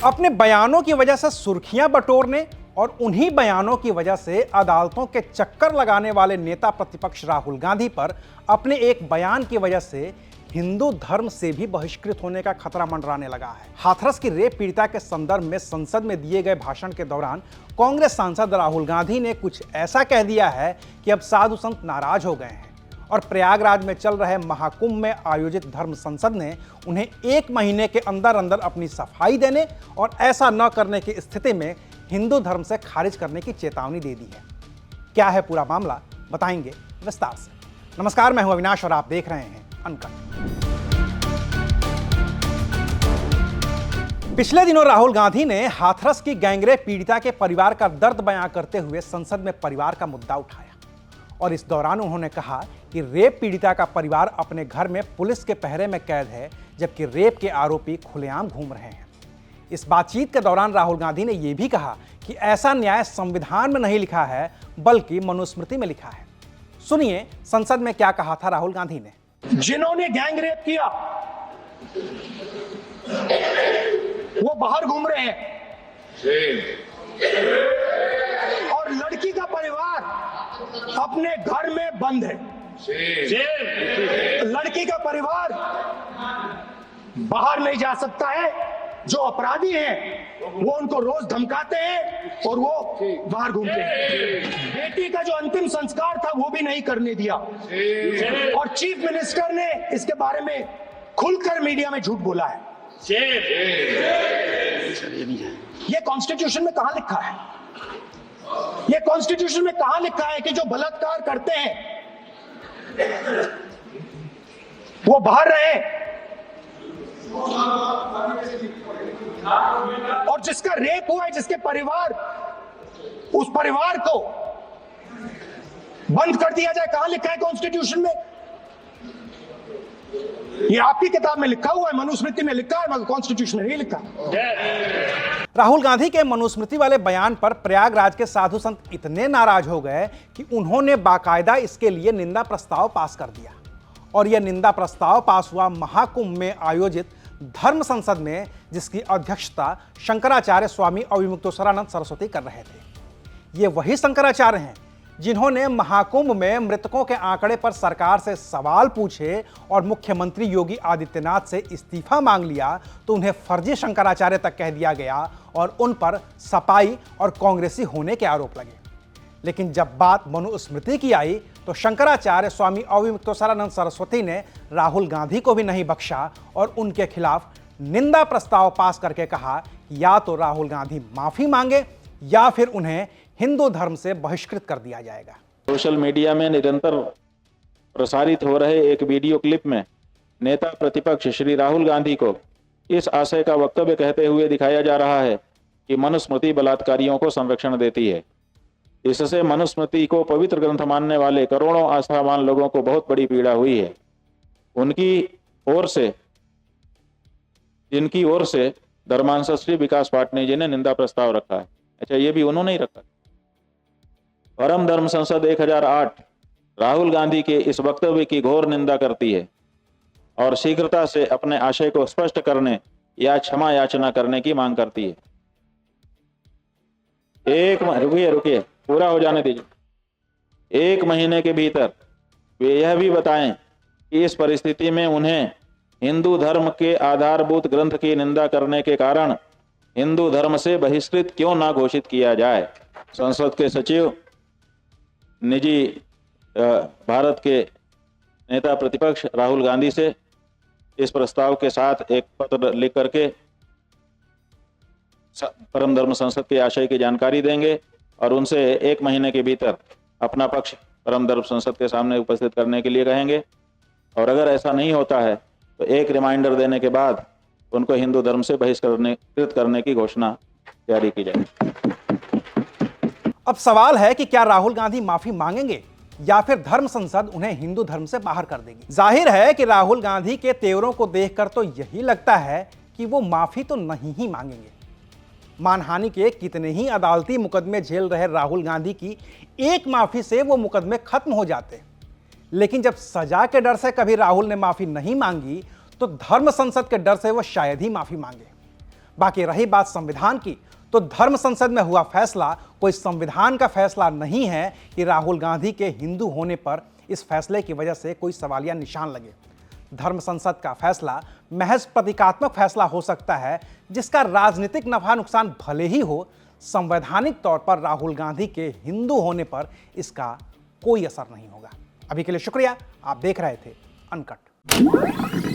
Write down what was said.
अपने बयानों की वजह से सुर्खियां बटोरने और उन्हीं बयानों की वजह से अदालतों के चक्कर लगाने वाले नेता प्रतिपक्ष राहुल गांधी पर अपने एक बयान की वजह से हिंदू धर्म से भी बहिष्कृत होने का खतरा मंडराने लगा है। हाथरस की रेप पीड़िता के संदर्भ में संसद में दिए गए भाषण के दौरान कांग्रेस सांसद राहुल गांधी ने कुछ ऐसा कह दिया है कि अब साधु संत नाराज हो गए हैं और प्रयागराज में चल रहे महाकुंभ में आयोजित धर्म संसद ने उन्हें 1 महीने के अंदर अंदर अपनी सफाई देने और ऐसा न करने की स्थिति में हिंदू धर्म से खारिज करने की चेतावनी दे दी है। क्या है पूरा मामला, बताएंगे विस्तार से। नमस्कार, मैं हूं अविनाश और आप देख रहे हैं अनकट। पिछले दिनों राहुल गांधी ने हाथरस की गैंगरेप पीड़िता के परिवार का दर्द बयां करते हुए संसद में परिवार का मुद्दा उठाया और इस दौरान उन्होंने कहा कि रेप पीड़िता का परिवार अपने घर में पुलिस के पहरे में कैद है, जबकि रेप के आरोपी खुलेआम घूम रहे हैं। इस बातचीत के दौरान राहुल गांधी ने यह भी कहा कि ऐसा न्याय संविधान में नहीं लिखा है बल्कि मनुस्मृति में लिखा है। सुनिए संसद में क्या कहा था राहुल गांधी ने। जिन्होंने गैंगरेप किया वो बाहर घूम रहे हैं और लड़की का परिवार अपने घर में बंद है। लड़की का परिवार बाहर नहीं जा सकता है। जो अपराधी हैं वो उनको रोज धमकाते हैं और वो बाहर घूमते हैं। बेटी का जो अंतिम संस्कार था वो भी नहीं करने दिया और चीफ मिनिस्टर ने इसके बारे में खुलकर मीडिया में झूठ बोला है। ये कॉन्स्टिट्यूशन में कहां लिखा है? ये कॉन्स्टिट्यूशन में कहां लिखा है कि जो बलात्कार करते हैं वो बाहर रहे और जिसका रेप हुआ है, जिसके परिवार, उस परिवार को बंद कर दिया जाए? कहां लिखा है कॉन्स्टिट्यूशन में? ये आपकी किताब में लिखा हुआ है, मनुस्मृति में लिखा है, मगर कॉन्स्टिट्यूशन में नहीं लिखा। राहुल गांधी के मनुस्मृति वाले बयान पर प्रयागराज के साधु संत इतने नाराज हो गए कि उन्होंने बाकायदा इसके लिए निंदा प्रस्ताव पास कर दिया और यह निंदा प्रस्ताव पास हुआ महाकुंभ में आयोजित धर्म संसद में, जिसकी अध्यक्षता शंकराचार्य स्वामी अविमुक्तेश्वरानंद सरस्वती कर रहे थे। ये वही शंकराचार्य हैं जिन्होंने महाकुंभ में मृतकों के आंकड़े पर सरकार से सवाल पूछे और मुख्यमंत्री योगी आदित्यनाथ से इस्तीफा मांग लिया तो उन्हें फर्जी शंकराचार्य तक कह दिया गया और उन पर सपाई और कांग्रेसी होने के आरोप लगे। लेकिन जब बात मनुस्मृति की आई तो शंकराचार्य स्वामी अविमुक्तेश्वरानंद सरस्वती ने राहुल गांधी को भी नहीं बख्शा और उनके खिलाफ निंदा प्रस्ताव पास करके कहा या तो राहुल गांधी माफी मांगे या फिर उन्हें हिंदू धर्म से बहिष्कृत कर दिया जाएगा। सोशल मीडिया में निरंतर प्रसारित हो रहे एक वीडियो क्लिप में नेता प्रतिपक्ष श्री राहुल गांधी को इस आशय का वक्तव्य कहते हुए दिखाया जा रहा है कि मनुस्मृति बलात्कारियों को संरक्षण देती है। इससे मनुस्मृति को पवित्र ग्रंथ मानने वाले करोड़ों आस्थावान लोगों को बहुत बड़ी पीड़ा हुई है। जिनकी ओर से धर्मांश श्री विकास पाटनी जी ने निंदा प्रस्ताव रखा है। अच्छा, ये भी उन्होंने ही रखा। परम धर्म संसद 1008 राहुल गांधी के इस वक्तव्य की घोर निंदा करती है और शीघ्रता से अपने आशय को स्पष्ट करने या क्षमा याचना करने की मांग करती है। रुकिए पूरा हो जाने दीजिए। 1 महीने के भीतर वे यह भी बताएं कि इस परिस्थिति में उन्हें हिंदू धर्म के आधारभूत ग्रंथ की निंदा करने के कारण हिंदू धर्म से बहिष्कृत क्यों ना घोषित किया जाए। संसद के सचिव निजी भारत के नेता प्रतिपक्ष राहुल गांधी से इस प्रस्ताव के साथ एक पत्र लिख करके परम धर्म संसद के आशय की जानकारी देंगे और उनसे 1 महीने के भीतर अपना पक्ष परम धर्म संसद के सामने उपस्थित करने के लिए कहेंगे और अगर ऐसा नहीं होता है तो एक रिमाइंडर देने के बाद उनको हिंदू धर्म से बहिष्कृत करने की घोषणा जारी की जाए। अब सवाल है कि क्या राहुल गांधी माफी मांगेंगे या फिर धर्म संसद उन्हें हिंदू धर्म से बाहर कर देगी। जाहिर है कि राहुल गांधी के तेवरों को देखकर तो यही लगता है कि वो माफी तो नहीं ही मांगेंगे। मानहानि के कितने ही अदालती मुकदमे झेल रहे राहुल गांधी की एक माफी से वो मुकदमे खत्म हो जाते, लेकिन जब सजा के डर से कभी राहुल ने माफी नहीं मांगी तो धर्म संसद के डर से वो शायद ही माफी मांगे। बाकी रही बात संविधान की, तो धर्म संसद में हुआ फैसला कोई संविधान का फैसला नहीं है कि राहुल गांधी के हिंदू होने पर इस फैसले की वजह से कोई सवालिया निशान लगे। धर्म संसद का फैसला महज प्रतीकात्मक फैसला हो सकता है, जिसका राजनीतिक नफा नुकसान भले ही हो, संवैधानिक तौर पर राहुल गांधी के हिंदू होने पर इसका कोई असर नहीं होगा। अभी के लिए शुक्रिया। आप देख रहे थे अनकट।